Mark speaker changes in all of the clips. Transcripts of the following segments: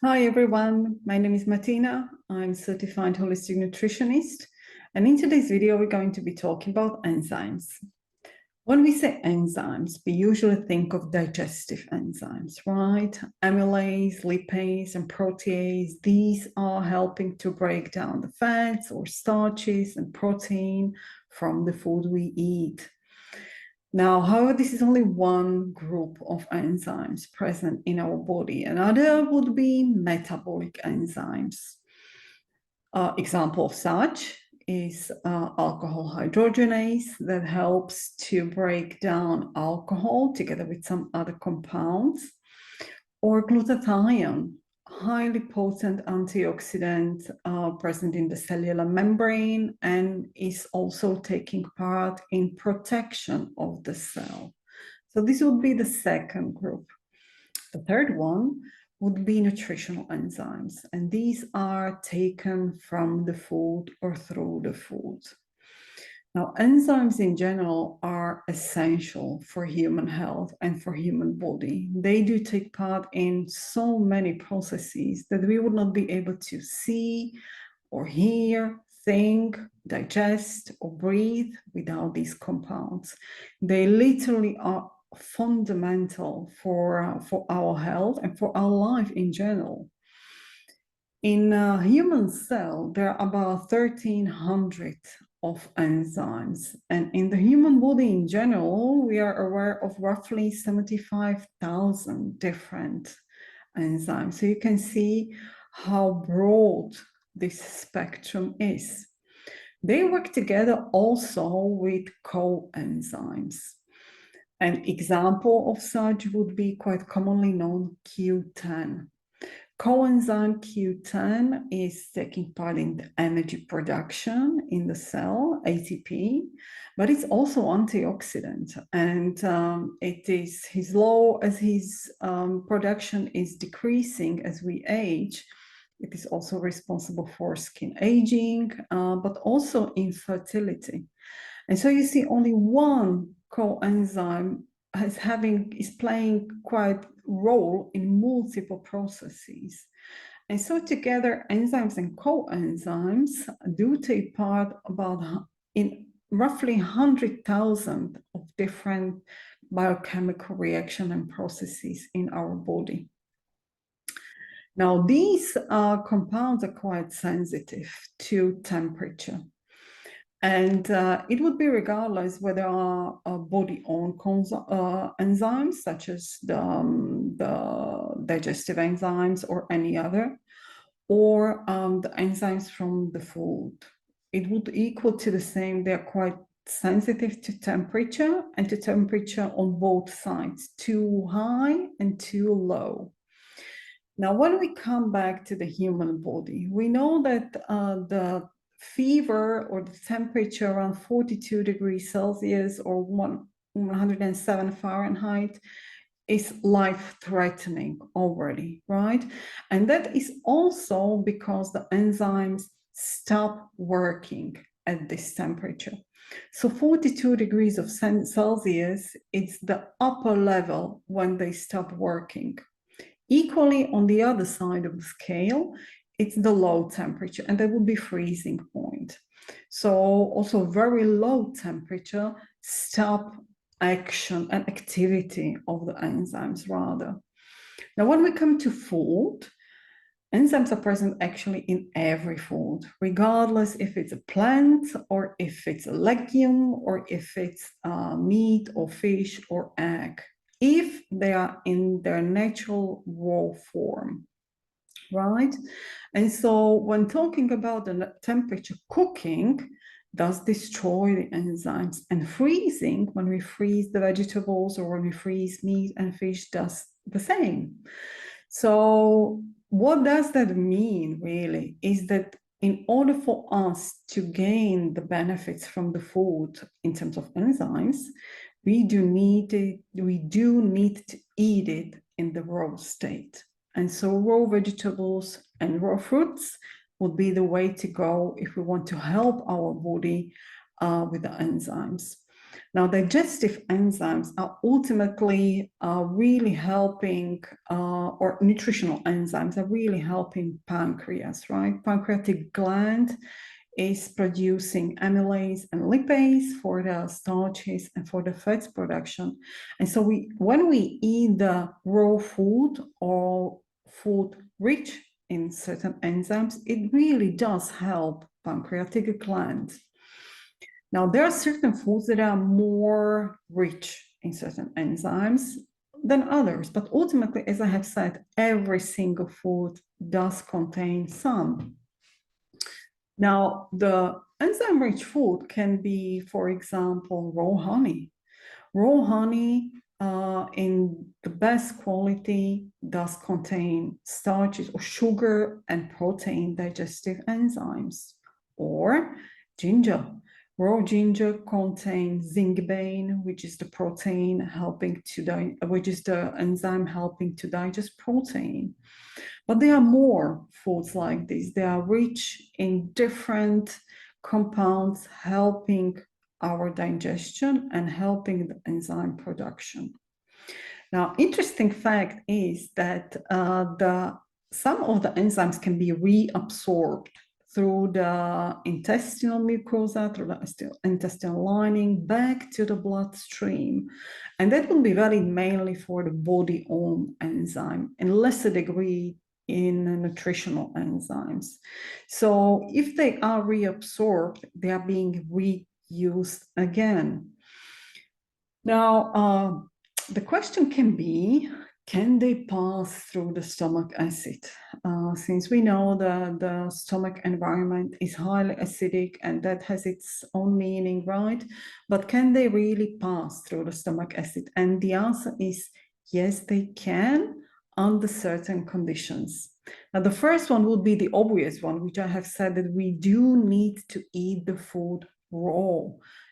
Speaker 1: Hi everyone, my name is Martina. I'm certified holistic nutritionist, and in today's video we're going to be talking about enzymes. When we say enzymes, we usually think of digestive enzymes, right? Amylase, lipase, and protease, these are helping to break down the fats or starches and protein from the food we eat. Now, however, this is only one group of enzymes present in our body. Another would be metabolic enzymes. Example of such is alcohol hydrogenase that helps to break down alcohol together with some other compounds, or glutathione, highly potent antioxidant present in the cellular membrane and is also taking part in protection of the cell. So this would be the second group. The third one would be nutritional enzymes, and these are taken from the food or through the food. Now, enzymes in general are essential for human health and for human body. They do take part in so many processes that we would not be able to see or hear, think, digest, or breathe without these compounds. They literally are fundamental for our health and for our life in general. In a human cell, there are about 1,300 of enzymes. And in the human body in general, we are aware of roughly 75,000 different enzymes. So you can see how broad this spectrum is. They work together also with coenzymes. An example of such would be quite commonly known Q10. Coenzyme Q10 is taking part in the energy production in the cell, ATP, but it's also antioxidant. And it is his low as his production is decreasing as we age. It is also responsible for skin aging, but also infertility. And so you see only one coenzyme is playing quite role in multiple processes. And so together, enzymes and coenzymes do take part in roughly 100,000 of different biochemical reaction and processes in our body. Now, these compounds are quite sensitive to temperature. And it would be regardless whether are body-owned enzymes, such as the digestive enzymes or any other, or the enzymes from the food. It would equal to the same. They're quite sensitive to temperature and to temperature on both sides, too high and too low. Now, when we come back to the human body, we know that the fever or the temperature around 42 degrees Celsius or 107 Fahrenheit is life-threatening already, right? And that is also because the enzymes stop working at this temperature. So 42 degrees of Celsius is the upper level when they stop working. Equally, on the other side of the scale, it's the low temperature, and that would be freezing point. So also very low temperature stop action and activity of the enzymes rather. Now, when we come to food, enzymes are present actually in every food, regardless if it's a plant or if it's a legume or if it's meat or fish or egg, if they are in their natural raw form. Right? And so when talking about the temperature, cooking does destroy the enzymes, and freezing, when we freeze the vegetables or when we freeze meat and fish, does the same. So what does that mean really is that in order for us to gain the benefits from the food in terms of enzymes, we do need to eat it in the raw state. And so raw vegetables and raw fruits would be the way to go if we want to help our body with the enzymes. Now, digestive enzymes are ultimately really helping, or nutritional enzymes are really helping pancreas, right? Pancreatic gland is producing amylase and lipase for the starches and for the fats production. And so when we eat the raw food or food rich in certain enzymes, it really does help pancreatic gland. Now, there are certain foods that are more rich in certain enzymes than others, but ultimately, as I have said, every single food does contain some. Now, the enzyme-rich food can be, for example, raw honey. Raw honey in the best quality does contain starches or sugar and protein digestive enzymes. Or ginger. Raw ginger contains zingiberine, which is the protein helping to which is the enzyme helping to digest protein. But there are more foods like this. They are rich in different compounds helping our digestion and helping the enzyme production. Now, interesting fact is that some of the enzymes can be reabsorbed through the intestinal mucosa, through the intestinal lining, back to the bloodstream. And that will be valid mainly for the body-owned enzyme, in lesser degree in nutritional enzymes. So if they are reabsorbed, they are being reused again. Now, the question can be, can they pass through the stomach acid? Since we know that the stomach environment is highly acidic and that has its own meaning, right? But can they really pass through the stomach acid? And the answer is yes, they can under certain conditions. Now, the first one would be the obvious one, which I have said that we do need to eat the food raw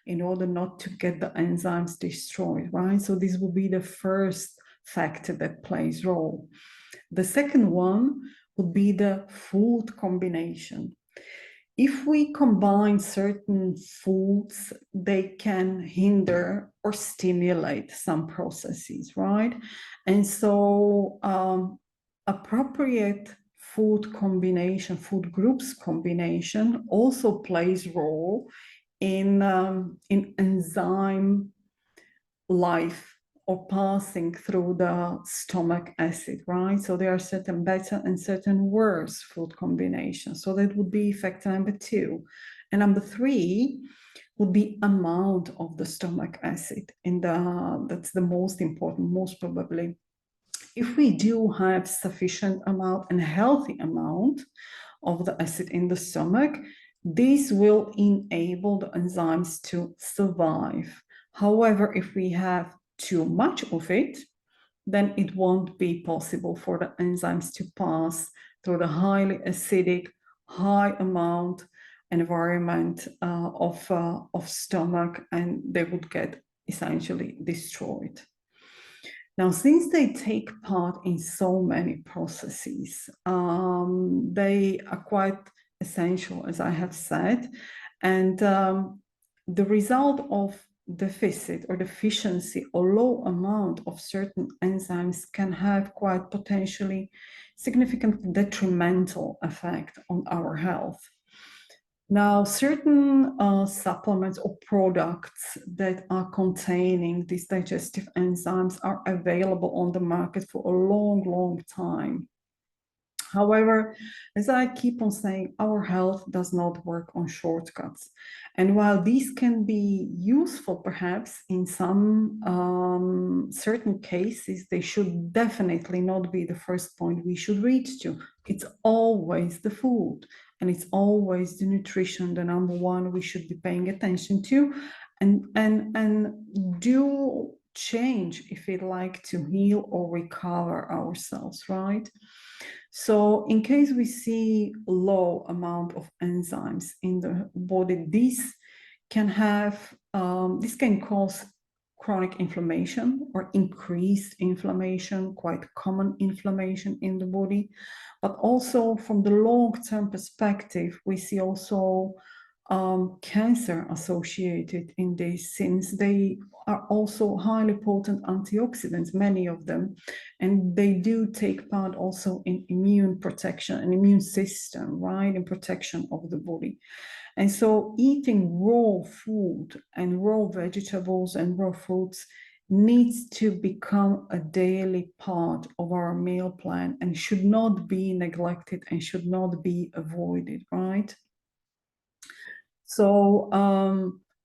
Speaker 1: in order not to get the enzymes destroyed, right? So this will be the first factor that plays role. The second one would be the food combination. If we combine certain foods, they can hinder or stimulate some processes, right? And so appropriate food combination, food groups combination also plays role in enzyme life or passing through the stomach acid, right? So there are certain better and certain worse food combinations. So that would be factor number 2. And number 3 would be amount of the stomach acid. That's the most important, most probably. If we do have sufficient amount and healthy amount of the acid in the stomach, this will enable the enzymes to survive. However, if we have too much of it, then it won't be possible for the enzymes to pass through the highly acidic, high amount environment of stomach, and they would get essentially destroyed. Now, since they take part in so many processes, they are quite essential, as I have said, and the result of deficit or deficiency or low amount of certain enzymes can have quite potentially significant detrimental effect on our health. Now, certain supplements or products that are containing these digestive enzymes are available on the market for a long, long time. However, as I keep on saying, our health does not work on shortcuts. And while these can be useful, perhaps in some certain cases, they should definitely not be the first point we should reach to. It's always the food, and it's always the nutrition, the number one we should be paying attention to, and do change if we'd like to heal or recover ourselves, right? So in case we see low amount of enzymes in the body, this can cause chronic inflammation or increased inflammation, quite common inflammation in the body. But also from the long-term perspective, we see also cancer associated in this, since they are also highly potent antioxidants, many of them, and they do take part also in immune protection and immune system, right, in protection of the body. And so eating raw food and raw vegetables and raw fruits needs to become a daily part of our meal plan and should not be neglected and should not be avoided, right? So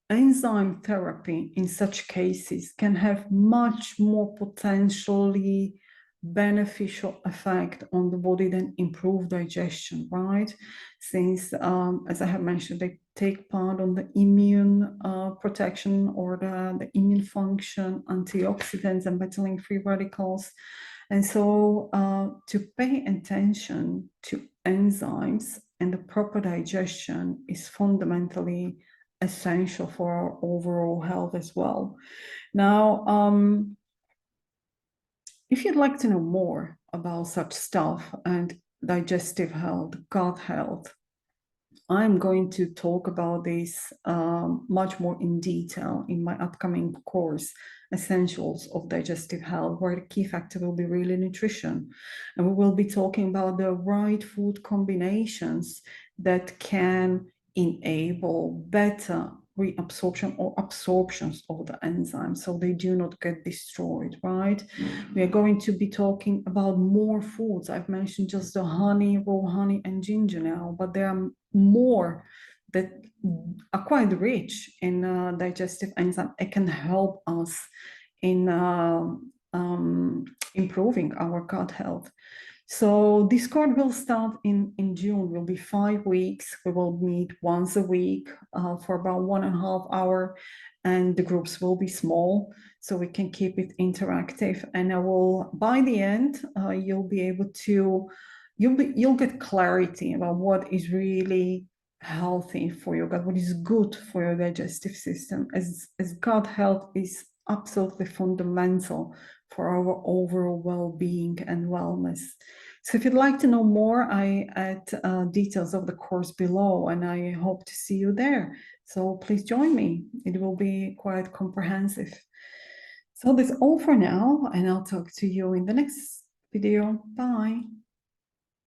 Speaker 1: enzyme therapy in such cases can have much more potentially beneficial effect on the body than improved digestion, right? Since, as I have mentioned, they take part on the immune protection or the immune function, antioxidants and metallic free radicals. And so to pay attention to enzymes and the proper digestion is fundamentally essential for our overall health as well. Now, if you'd like to know more about such stuff and digestive health, gut health, I'm going to talk about this much more in detail in my upcoming course, Essentials of Digestive Health, where the key factor will be really nutrition. And we will be talking about the right food combinations that can enable better reabsorption or absorptions of the enzymes so they do not get destroyed, right? We are going to be talking about more foods. I've mentioned just the honey, raw honey and ginger now, but there are more that are quite rich in digestive enzyme. It can help us in improving our gut health. So this course will start in June. Will be 5 weeks. We will meet once a week for about 1.5 hours, and the groups will be small, so we can keep it interactive. And I will, by the end, you'll be able to, you'll get clarity about what is really healthy for your gut, what is good for your digestive system, as gut health is absolutely fundamental for our overall well-being and wellness. So if you'd like to know more, I add details of the course below, and I hope to see you there. So please join me. It will be quite comprehensive. So that's all for now, and I'll talk to you in the next video. Bye.